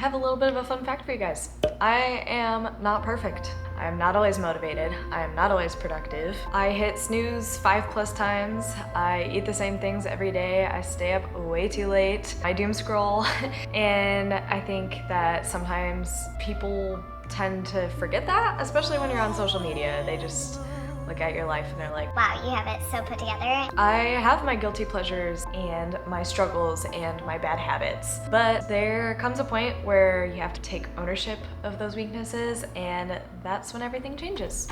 have a little bit of a fun fact for you guys. I am not perfect. I am not always motivated. I am not always productive. I hit snooze 5+ times. I eat the same things every day. I stay up way too late. I doom scroll. And I think that sometimes people tend to forget that, especially when you're on social media. They just look at your life and they're like, wow, you have it so put together. I have my guilty pleasures and my struggles and my bad habits, but there comes a point where you have to take ownership of those weaknesses, and that's when everything changes.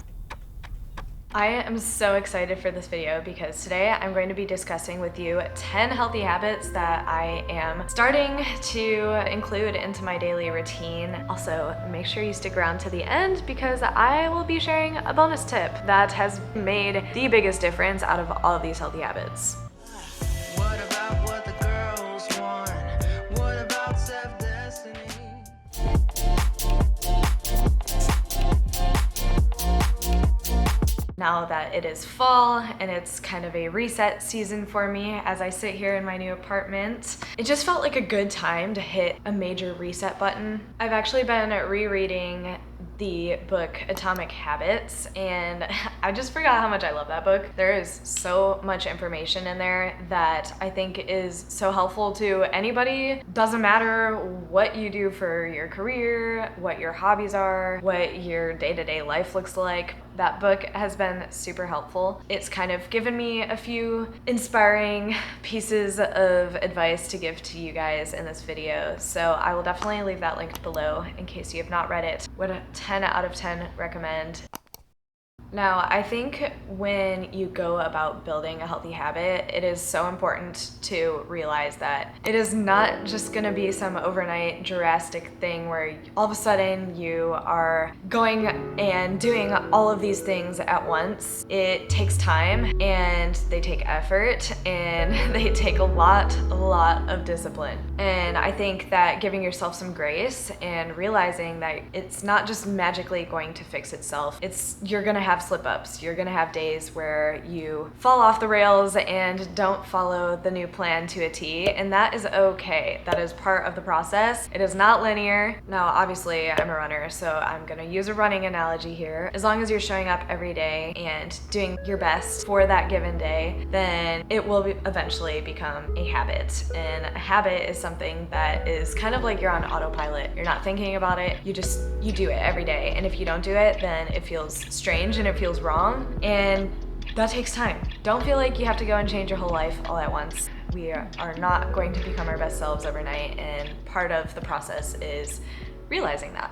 I am so excited for this video because today I'm going to be discussing with you 10 healthy habits that I am starting to include into my daily routine. Also, make sure you stick around to the end because I will be sharing a bonus tip that has made the biggest difference out of all of these healthy habits. What about what the girls want? What about self-destiny? Now that it is fall and it's kind of a reset season for me as I sit here in my new apartment, it just felt like a good time to hit a major reset button. I've actually been rereading the book Atomic Habits, and I just forgot how much I love that book. There is so much information in there that I think is so helpful to anybody. Doesn't matter what you do for your career, what your hobbies are, what your day-to-day life looks like. That book has been super helpful. It's kind of given me a few inspiring pieces of advice to give to you guys in this video, so I will definitely leave that link below in case you have not read it. Would a 10 out of 10 recommend. Now, I think when you go about building a healthy habit, it is so important to realize that it is not just gonna be some overnight drastic thing where all of a sudden you are going and doing all of these things at once. It takes time and they take effort and they take a lot of discipline. And I think that giving yourself some grace and realizing that it's not just magically going to fix itself. You're gonna have slip-ups. You're gonna have days where you fall off the rails and don't follow the new plan to a T, and that is okay. That is part of the process. It is not linear. Now, obviously, I'm a runner, so I'm gonna use a running analogy here. As long as you're showing up every day and doing your best for that given day, then it will eventually become a habit. And a habit is something that is kind of like you're on autopilot. You're not thinking about it. You do it every day. And if you don't do it, then it feels strange and it feels wrong, and that takes time. Don't feel like you have to go and change your whole life all at once. We are not going to become our best selves overnight, and part of the process is realizing that.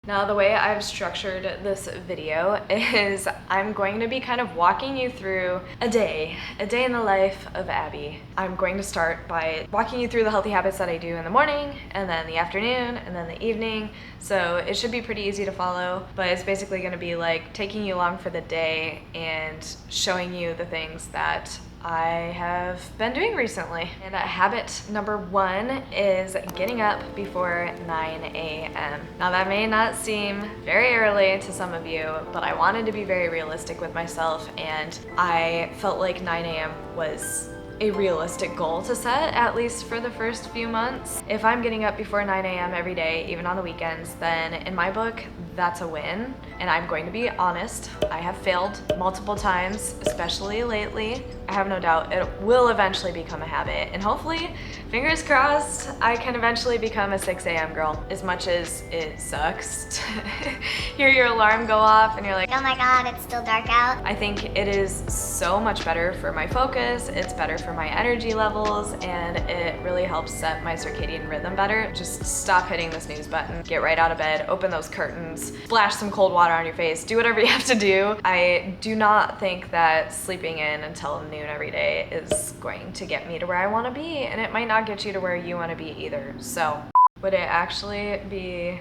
Now, the way I've structured this video is I'm going to be kind of walking you through a day in the life of Abby. I'm going to start by walking you through the healthy habits that I do in the morning, and then the afternoon, and then the evening. So it should be pretty easy to follow, but it's basically going to be like taking you along for the day and showing you the things that I have been doing recently. And habit number 1 is getting up before 9 a.m. Now, that may not seem very early to some of you, but I wanted to be very realistic with myself, and I felt like 9 a.m. was a realistic goal to set, at least for the first few months. If I'm getting up before 9 a.m. every day, even on the weekends, then in my book, that's a win. And I'm going to be honest, I have failed multiple times, especially lately. I have no doubt it will eventually become a habit, and hopefully, fingers crossed, I can eventually become a 6 a.m. girl. As much as it sucks to hear your alarm go off and you're like, Oh my god, it's still dark out. I think it is so much better for my focus, it's better for my energy levels, and it really helps set my circadian rhythm better. Just stop hitting the snooze button, get right out of bed, open those curtains, splash some cold water on your face, do whatever you have to do. I do not think that sleeping in until noon every day is going to get me to where I want to be, and it might not get you to where you want to be either. So, would it actually be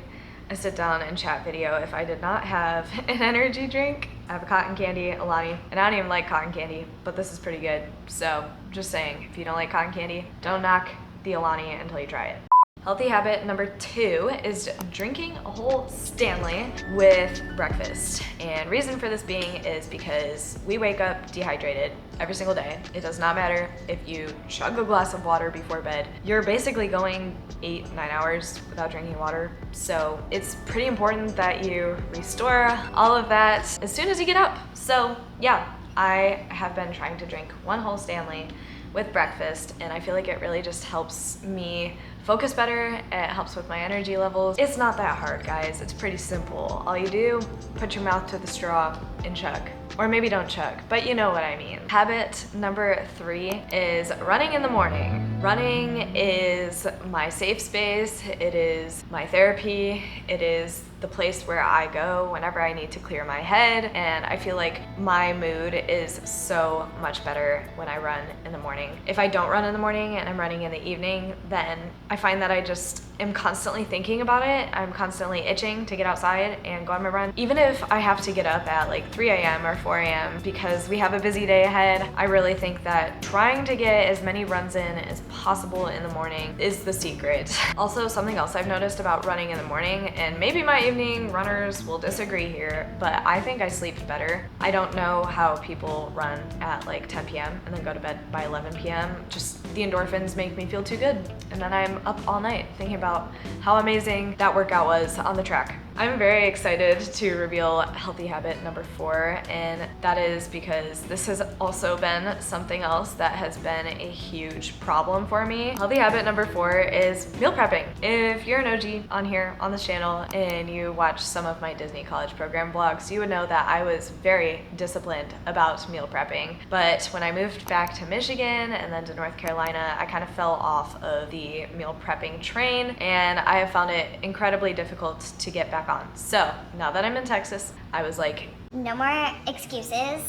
a sit down and chat video if I did not have an energy drink? I have a cotton candy Alani, and I don't even like cotton candy, but this is pretty good. So, just saying, if you don't like cotton candy, don't knock the Alani until you try it. Healthy habit number 2 is drinking a whole Stanley with breakfast. And reason for this being is because we wake up dehydrated every single day. It does not matter if you chug a glass of water before bed. You're basically going 8-9 hours without drinking water. So it's pretty important that you restore all of that as soon as you get up. So yeah, I have been trying to drink one whole Stanley with breakfast, and I feel like it really just helps me focus better. It helps with my energy levels. It's not that hard, guys. It's pretty simple. All you do, put your mouth to the straw and chug. Or maybe don't chug, but you know what I mean. Habit number 3 is running in the morning. Running is my safe space. It is my therapy. It is the place where I go whenever I need to clear my head, and I feel like my mood is so much better when I run in the morning. If I don't run in the morning and I'm running in the evening, then I find that I just am constantly thinking about it. I'm constantly itching to get outside and go on my run. Even if I have to get up at like 3 a.m. or 4 a.m. because we have a busy day ahead, I really think that trying to get as many runs in as possible in the morning is the secret. Also, something else I've noticed about running in the morning, and maybe my evening runners will disagree here, but I think I sleep better. I don't know how people run at like 10 p.m. and then go to bed by 11 p.m. Just the endorphins make me feel too good. And then I'm up all night thinking about how amazing that workout was on the track. I'm very excited to reveal healthy habit number 4, and that is because this has also been something else that has been a huge problem for me. Healthy habit number 4 is meal prepping. If you're an OG on here on this channel and you watch some of my Disney College Program vlogs, you would know that I was very disciplined about meal prepping. But when I moved back to Michigan and then to North Carolina, I kind of fell off of the meal prepping train, and I have found it incredibly difficult to get back on. So now that I'm in Texas, I was like, No more excuses.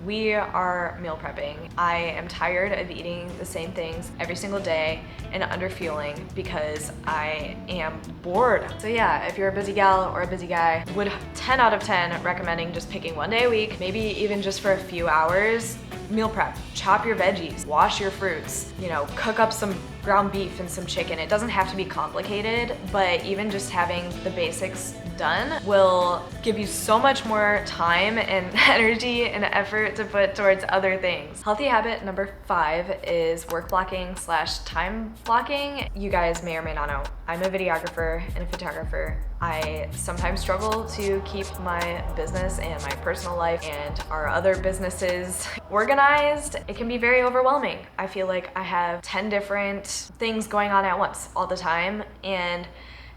we are meal prepping. I am tired of eating the same things every single day and underfueling because I am bored. So yeah, if you're a busy gal or a busy guy, would 10 out of 10 recommending just picking one day a week, maybe even just for a few hours, meal prep. Chop your veggies, wash your fruits, you know, cook up some ground beef and some chicken. It doesn't have to be complicated, but even just having the basics done will give you so much more time and energy and effort to put towards other things. Healthy habit number 5 is work blocking / time blocking. You guys may or may not know, I'm a videographer and a photographer. I sometimes struggle to keep my business and my personal life and our other businesses organized. It can be very overwhelming. I feel like I have 10 different things going on at once all the time, and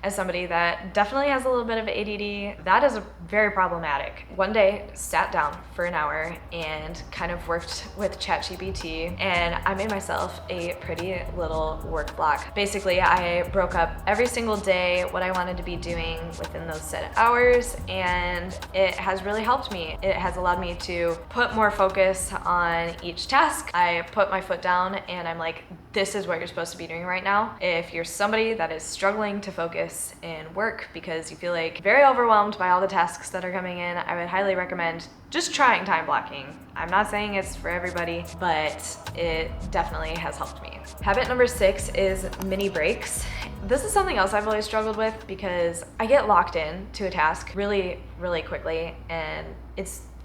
as somebody that definitely has a little bit of ADD, that is very problematic. One day, sat down for an hour and kind of worked with ChatGPT, and I made myself a pretty little work block. Basically, I broke up every single day what I wanted to be doing within those set hours, and it has really helped me. It has allowed me to put more focus on each task. I put my foot down and I'm like, this is what you're supposed to be doing right now. If you're somebody that is struggling to focus in work because you feel like very overwhelmed by all the tasks that are coming in, I would highly recommend just trying time blocking. I'm not saying it's for everybody, but it definitely has helped me. Habit number 6 is mini breaks. This is something else I've always struggled with because I get locked in to a task really, really quickly, and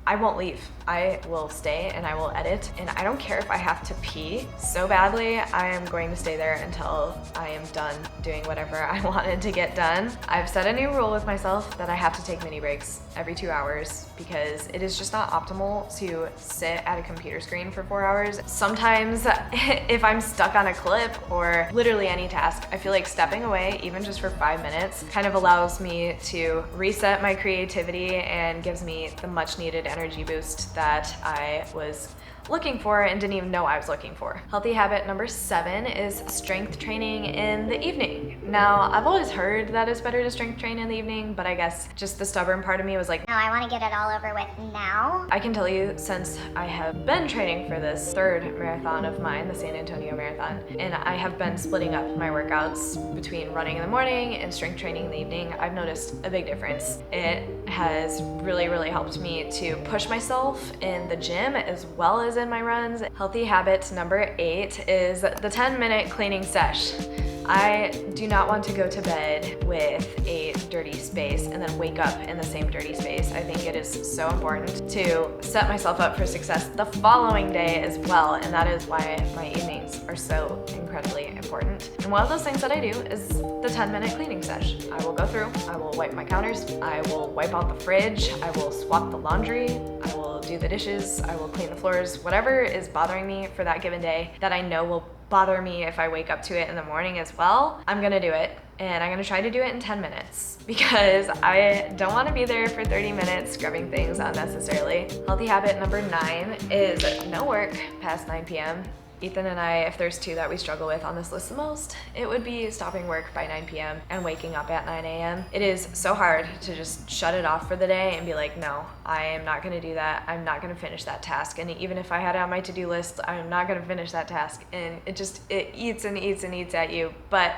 I won't leave. I will stay and I will edit, and I don't care if I have to pee so badly. I am going to stay there until I am done doing whatever I wanted to get done. I've set a new rule with myself that I have to take mini breaks every 2 hours because it is just not optimal to sit at a computer screen for 4 hours. Sometimes if I'm stuck on a clip or literally any task, I feel like stepping away even just for 5 minutes kind of allows me to reset my creativity and gives me the much needed energy boost that I was looking for and didn't even know I was looking for. Healthy habit number 7 is strength training in the evening. Now, I've always heard that it's better to strength train in the evening, but I guess just the stubborn part of me was like, No, I want to get it all over with now. I can tell you, since I have been training for this 3rd marathon of mine, the San Antonio Marathon, and I have been splitting up my workouts between running in the morning and strength training in the evening, I've noticed a big difference. It has really, really helped me to push myself in the gym as well as in my runs. Healthy habit number 8 is the 10-minute cleaning sesh. I do not want to go to bed with a dirty space and then wake up in the same dirty space. I think it is so important to set myself up for success the following day as well, and that is why my evenings are so incredibly important. And one of those things that I do is the 10-minute cleaning sesh. I will go through, I will wipe my counters, I will wipe out the fridge, I will swap the laundry, I will do the dishes, I will clean the floors, whatever is bothering me for that given day that I know will bother me if I wake up to it in the morning as well, I'm gonna do it. And I'm gonna try to do it in 10 minutes because I don't wanna be there for 30 minutes scrubbing things unnecessarily. Healthy habit number 9 is no work past 9 p.m. Ethan and I, if there's two that we struggle with on this list the most, it would be stopping work by 9 p.m. and waking up at 9 a.m. It is so hard to just shut it off for the day and be like, no, I am not gonna do that. I'm not gonna finish that task. And even if I had it on my to-do list, I'm not gonna finish that task. And it eats and eats and eats at you. But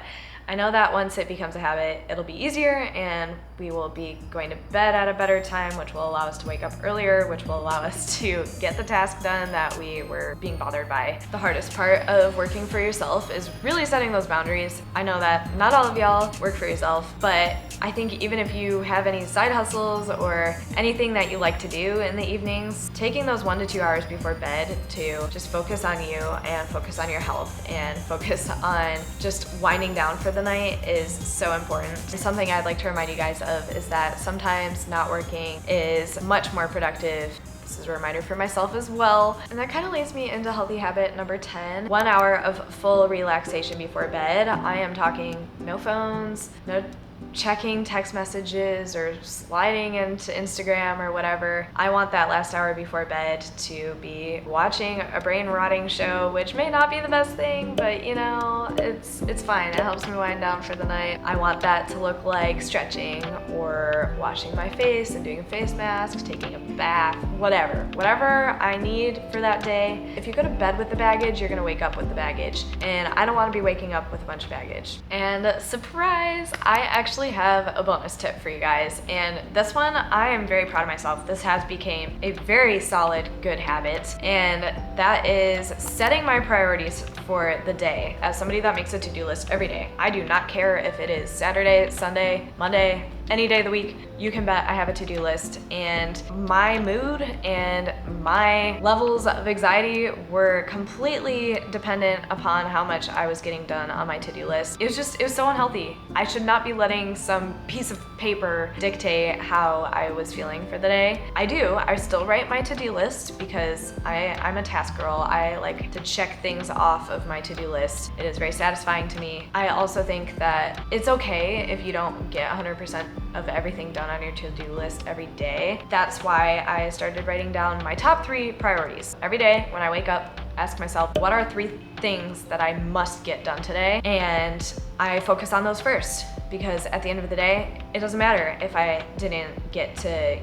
I know that once it becomes a habit, it'll be easier and we will be going to bed at a better time, which will allow us to wake up earlier, which will allow us to get the task done that we were being bothered by. The hardest part of working for yourself is really setting those boundaries. I know that not all of y'all work for yourself, but I think even if you have any side hustles or anything that you like to do in the evenings, taking those 1 to 2 hours before bed to just focus on you and focus on your health and focus on just winding down for the night is so important. And something I'd like to remind you guys of is that sometimes not working is much more productive. This is a reminder for myself as well. And that kind of leads me into healthy habit number 10, 1 hour of full relaxation before bed. I am talking no phones, no checking text messages or sliding into Instagram or whatever. I want that last hour before bed to be watching a brain rotting show, which may not be the best thing, but you know, it's fine. It helps me wind down for the night. I want that to look like stretching or washing my face and doing a face mask, taking a bath, whatever I need for that day. If you go to bed with the baggage, you're gonna wake up with the baggage, and I don't want to be waking up with a bunch of baggage. And surprise, I actually have a bonus tip for you guys, and this one I am very proud of myself. This has become a very solid good habit, and that is setting my priorities for the day. As somebody that makes a to-do list every day, I do not care if it is Saturday, Sunday, Monday, any day of the week, you can bet I have a to-do list, and my mood and my levels of anxiety were completely dependent upon how much I was getting done on my to-do list. It was so unhealthy. I should not be letting some piece of paper dictate how I was feeling for the day. I still write my to-do list because I'm a task girl. I like to check things off of my to-do list. It is very satisfying to me. I also think that it's okay if you don't get 100% of everything done on your to-do list every day. That's why I started writing down my top 3 priorities. Every day when I wake up, ask myself, what are 3 things that I must get done today? And I focus on those first, because at the end of the day, it doesn't matter if I didn't get to,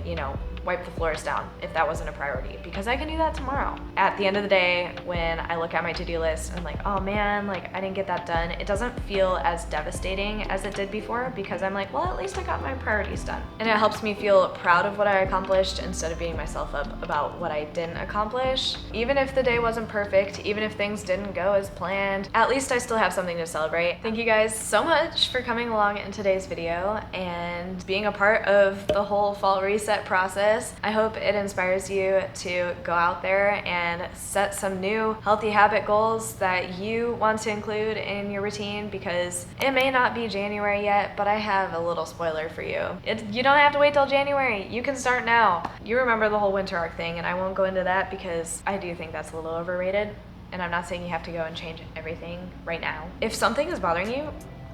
wipe the floors down if that wasn't a priority, because I can do that tomorrow. At the end of the day, when I look at my to-do list and I'm like, oh man, like I didn't get that done, it doesn't feel as devastating as it did before, because I'm like, well, at least I got my priorities done. And it helps me feel proud of what I accomplished instead of beating myself up about what I didn't accomplish. Even if the day wasn't perfect, even if things didn't go as planned, at least I still have something to celebrate. Thank you guys so much for coming along in today's video and being a part of the whole fall reset process. I hope it inspires you to go out there and set some new healthy habit goals that you want to include in your routine, because it may not be January yet, but I have a little spoiler for you. You don't have to wait till January. You can start now. You remember the whole winter arc thing, and I won't go into that because I do think that's a little overrated, and I'm not saying you have to go and change everything right now. If something is bothering you,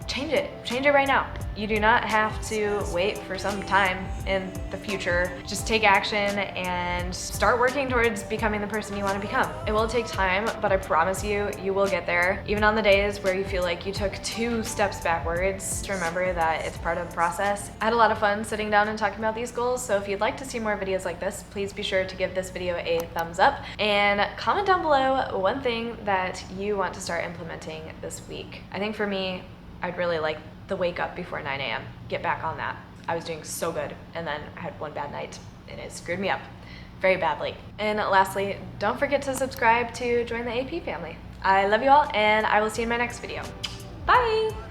change it right now. You do not have to wait for some time in the future. Just take action and start working towards becoming the person you want to become. It will take time, but I promise you, you will get there. Even on the days where you feel like you took 2 steps backwards, just remember that it's part of the process. I had a lot of fun sitting down and talking about these goals, so if you'd like to see more videos like this, please be sure to give this video a thumbs up and comment down below one thing that you want to start implementing this week. I think for me, I'd really like the wake up before 9 a.m. Get back on that. I was doing so good, and then I had one bad night and it screwed me up very badly. And lastly, don't forget to subscribe to join the AP family. I love you all, and I will see you in my next video. Bye!